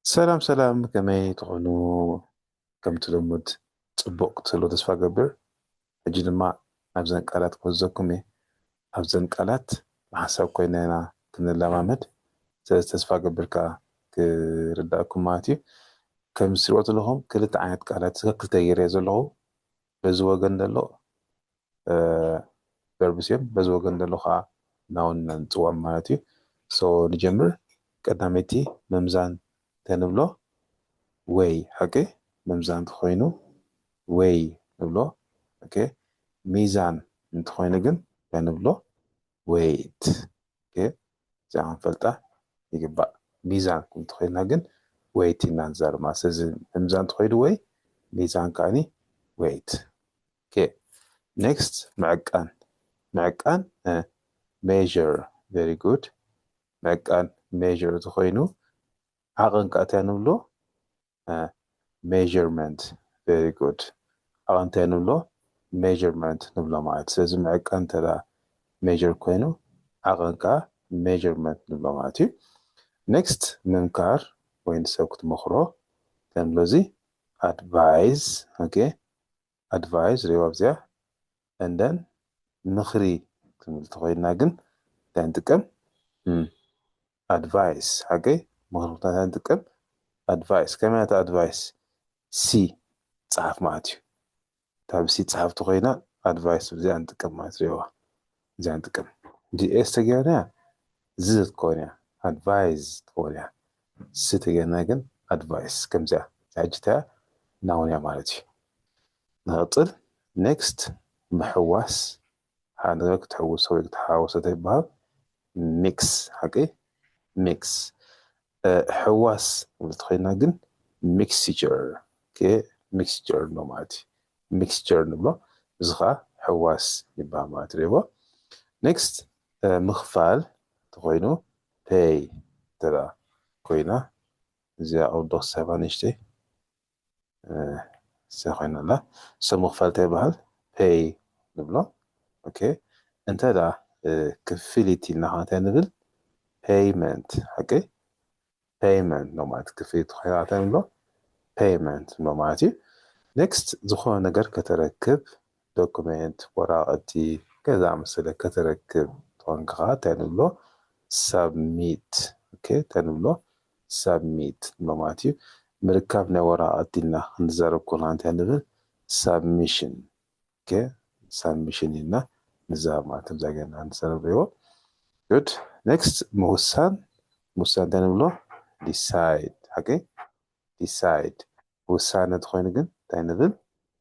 سلام سلام كمي تغنو كم تلمد ጽቡቕ ትህሉ ተስፋ ገብር ሕጂ ድማ ኣብዘን ቃላት ክወዘኩም እየ ኣብዘን ቃላት ብሓሳብ ኮይና ኢና ክንለማመድ ስለዚ ተስፋ ገብርካ ክርዳእኩም ማለት እዩ ከም ዝሪኦ ዘለኹም ክልተ ዓይነት ቃላት ክልተ ጌርየ ዘለኹ በዚ ወገን ዘሎ ቨርብስ እዮም በዚ ወገን ዘሎ ከዓ ናውን ንፅውዖም ማለት እዩ ሶ ንጀምር ቀዳመይቲ መምዛን ተንብሎ ወይ ሓቂ መምዛን ተኮይኑ ወይ ንብሎ ኦኬ ሚዛን እንተኮይኑ ግን ተንብሎ ዌይት ኦኬ ዛን ፈልጣ ይግባእ ሚዛን እንተኮይና ግን ዌይት ኢና ንዛረብ ማለት ስለዚ መምዛን ተኮይኑ ወይ ሚዛን ከዓኒ ዌይት ኦኬ ኔክስት ምዕቃን ምዕቃን measure very good ምዕቃን measure ተኮይኑ ዓቐን ከዓ እንታይ ንብሎ measurement very good ኣንታይ ንብሎ measurement ንብሎ ማለት ስለዚ ምዕቃን ተራ measure ኮይኑ ዓቐን ከዓ measurement ንብሎ ማለት እዩ next ምምካር ወይ ንሰብ ክትመክሮ ተንብሎ እዚ advise okay advise ሪዋ ኣብዚኣ and then ምኽሪ ክንብል ተኮይና ግን እንታይ ንጥቀም advice okay ምኽሪ ንጥቀም advice ከመይ advice ሲ ጻፍ ማለት እዩ ታብ ሲ ጻፍ ተኮይና advice ብዚኣ ንጥቀም ማለት ሪዋ እዚኣ ንጥቀም ዲኤስ ተገይርና ዝት ኮይና advice ተኮይና ሲ ተገይርና ግን advice ከምዚኣ ሕጂታ ናውንያ ማለት እዩ ንቕፅል next ምሕዋስ ሓደ ክትሕውሶ ወይ ክትሓወሶ ይበሃል mix ሓቂ mix ሕዋስ እንትኮይና ግን mixture okay mixture ነው ማለት mixture ንብሎ እዚ ከዓ ሕዋስ ይበሃል ማለት ሪቦ next ምኽፋል ተኮይኑ pay ተራ ኮይና እዚኣ ኣውዶክስ ሰባንሽተ ኮይና ላ ሰብ ምኽፋል እንታይ ይበሃል pay ንብሎ okay እንተዳ ክፍሊት ኢልና እንታይ ንብል payment okay payment ነው ማለት ክፍሊት ኮይና እንታይ ንብሎ payment ነው ማለት እዩ next ዝኾነ ነገር ከተረክብ ዶክመንት ወራቐቲ ከዛ መሰለ ከተረክብ ተንካ እንታይ ንብሎ submit okay ተንብሎ submit ነው ማለት እዩ ምርካብ ናይ ወራቐቲ ኢልና ክንዛረብ ከለና እንታይ ንብል submission okay submission ኢልና ንዛረብ ማለት እዛ ገና ንሰረብዮ good next ምውሳን ምውሳን እንታይ ንብሎ decide okay decide ውሳነ ተኮይኑ ግን እንታይ ንብል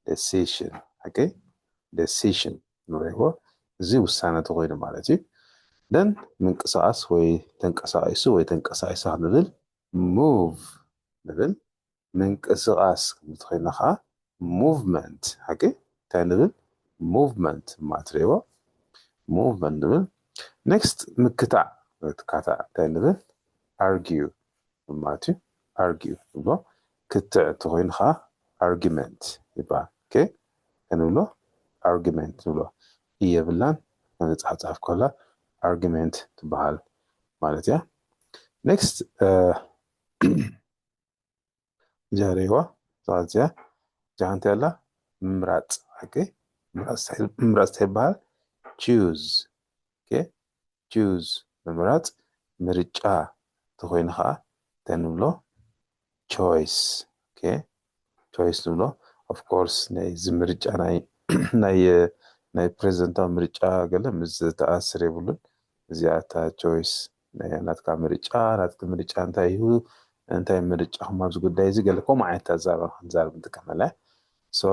decision okay decision ንብሎ እዚ ውሳነ ተኮይኑ ማለት እዩ then ምንቅስቃስ ወይ ተንቀሳቂሱ ወይ ተንቀሳቂሳ ንብል move ንብል ምንቅስቃስ ተኮይና ከዓ movement okay እንታይ ንብል movement ማለት ሪቦ movement ንብል next ምክታዕ ትካታዕ እንታይ ንብል argue ማለት እዩ argue ንብሎ ክትዕ ተኮይኑ ከዓ argument ይባሃል okay ንብሎ argument ንብሎ የብላን ንጻሕጻፍ ከላ argument ትበሃል ማለት እያ next ጃሬዋ ዛዚያ ጃንተ ያላ ምምራጽ okay ምምራጽ ይባሃል choose okay choose ምምራጽ ምርጫ ተኮይኑ ከዓ ተንብሎ choice okay choice ንብሎ of course ናይ ዝምርጫ ናይ ፕሬዝዳንታዊ ምርጫ ገለ ምስ ተኣስር የብሉን እዚኣታ choice ናትካ ምርጫ እንታይ እዩ እንታይ ምርጫኹም ኣብዚ ጉዳይ እዚ ገለ ከምኡ ዓይነት ኣዛራርባ ንጥቀመላ ሶ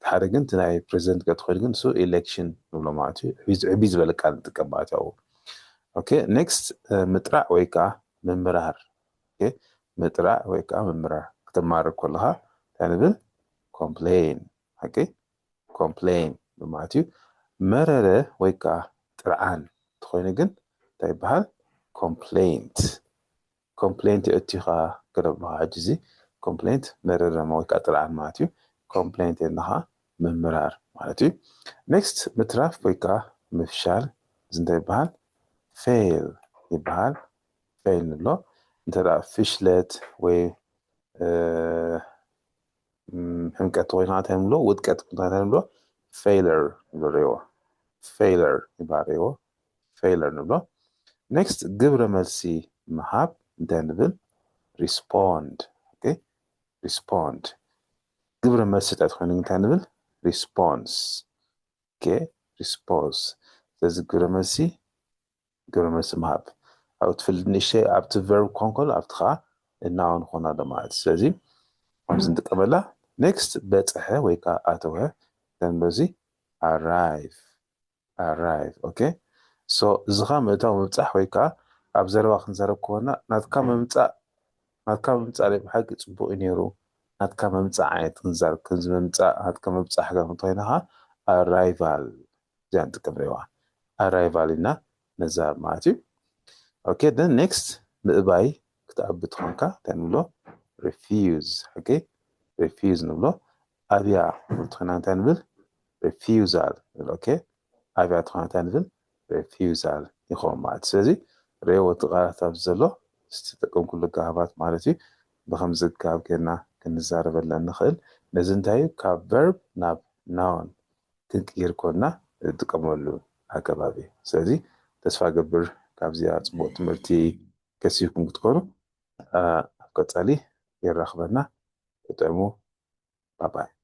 ሓደ ግን እቲ ናይ ፕሬዝዳንት ከተኮይኑ ግን እሱ ኤሌክሽን ንብሎ ማለት እዩ ዕብይ ዝበለ ቃል ንጥቀም ማለት እዩ ኦኬ ኔክስት ምጥራዕ ወይ ከዓ ምምራር ኦኬ ምጥራዕ ወይ ከዓ ምምራር ክትማረር ከለካ እንታይ ንብል complain ኦኬ complain ማለት እዩ መረረ ወይ ከዓ ጥርዓን ተኮይኑ ግን እንታይ ይበሃል complaint complaint እቲኻ ገረብካ ሕጂ complaint መረረ ወይ ከዓ ጥርዓን ማለት እዩ complaint እንኻ ምምራር ማለት እዩ next ምትራፍ ወይ ከዓ ምፍሻል እንታይ ይበሃል fail ይበሃል fail ንብሎ እንተዳ ፍሽለት ወይ ሕምቀት ኮይና ተምሎ ውጥቀት ኮይና ተምሎ failure ንብሎ failure ይባሪዎ failure ንብሎ next ግብረ መልሲ መሃብ እንታይ ንብል respond okay respond ግብረ መልሲ ተኾይኑ እንታይ ንብል response okay response ስለዚ ግብረ መልሲ መሃብ ኣብ ትፍልጥንሽ ኣብቲ verb ኮንኮል ኣብቲ ኸዓ እናውን ኾና ማለት ስለዚ ከምዚ እንጥቀመላ next በጽሐ ወይ ከዓ ኣተወ ተንበዚ arrive okay so ዝኻ ምእታው ምብጻሕ ወይ ከዓ ኣብ ዘረባ ክንዘረብ ከሆና ናትካ ምምጻእ ላይ ብሓቂ ጽቡቕ ነይሩ ናትካ ምምጻእ ዓይነት ክንዛረብ ክንዚ ምምጻእ ናትካ ምብጻሕ ጋር እንተይናኻ arrival ዚያን ጥቅምሬዋ arrival ኢና ነዛብ ማለት እዩ okay then next ምእባይ ክትዓብት ኾንካ ተንብሎ refuse okay refuse ንብሎ ኣብያ እንትኾና እንታይ ንብል refusal okay ኣብያ እንትኾና እንታይ ንብል refusal ይኸውን ማለት ስለዚ ሬዎ ቃላት ኣብ ዘሎ ዝተጠቀም ኩሉ ጋባት ማለት እዩ ብኸምዚ ካብ ጌርና ክንዛረበላ ንኽእል ነዚ እንታይ ካብ verb ናብ noun ክንቅይር ኮና እንጥቀመሉ ኣገባብ እዩ ስለዚ ተስፋ ገብር ካብዚኣ ጽቡቕ ትምህርቲ ከሲብኩም ክትኮኑ ኣብ ቀጻሊ ይራኸበና ጥዕሙ ባይ